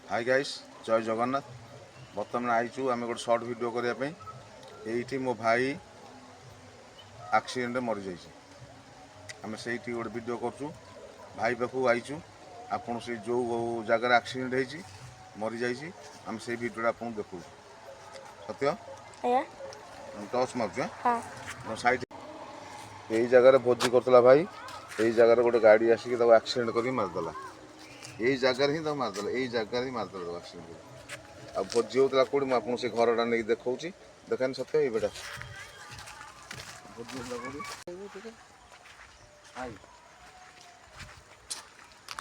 Hi guys जय जगन्नाथ। बर्तमान आईचु आम गोटे सर्ट वीडियो करने ये मो भाई एक्सीडेंट मरी जाइए। आम से गोटे वीडियो करूँ भाई पाखु आईचु आपन से जो जगार एक्सीडेंट होती मरी जाइए आम से वीडियो आपको देखू सत्य टच मार्च साइड यही जगार भोजी करता भाई यही जगार गोटे गाड़ी आसिक एक्सीडेंट कर मारिदेला यही जगार ही मारिदेला यही जगार ही मारिदेला एक्सीडेंट आ भोजी होता कौटी मुझे से घरटा नहीं देखा देखानी सत्य ये बेटा भोजी होता कौटी हाय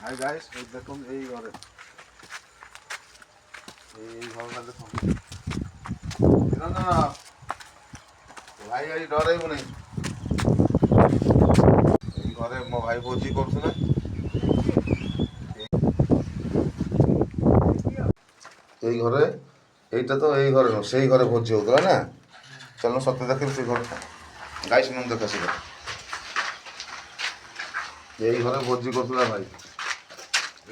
हाय गाइस देखो यही घर यही घर देखो भाई आज डरबू नहीं घरे मो भाई भोजी कर यही घरे यहीटा तो यही घर से ही घरे भोजी होता ना। चलो सत्य देखे से घर गाइस मन देखा से यही घरे भोजी करता भाई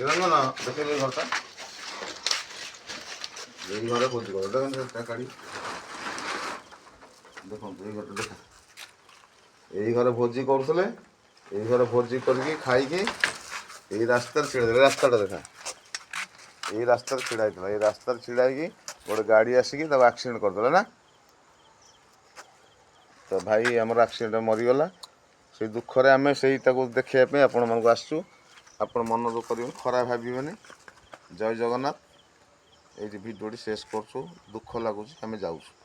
ना देखे घरटा यही घरे भोजी कर काढ़ी देखो यही घर देख यही घरे भोजी करुले यही घरे भोजी करके खाइकी यही रास्तार छिड़ा रास्ताटा देखा यही रास्तार छिड़ा होता ये रास्तार छिड़ा गोटे गाड़ी आसिक एक्सीडेंट करदेला ना। तो भाई आमर एक्सीडेंट मरीगला से दुखरे आम से देखापी आपण मानक आसचु आपण मन दुख कर खराब भावन। जय जगन्नाथ ये भिडियोटी शेष करछु दुख लगुच आम जाऊँ।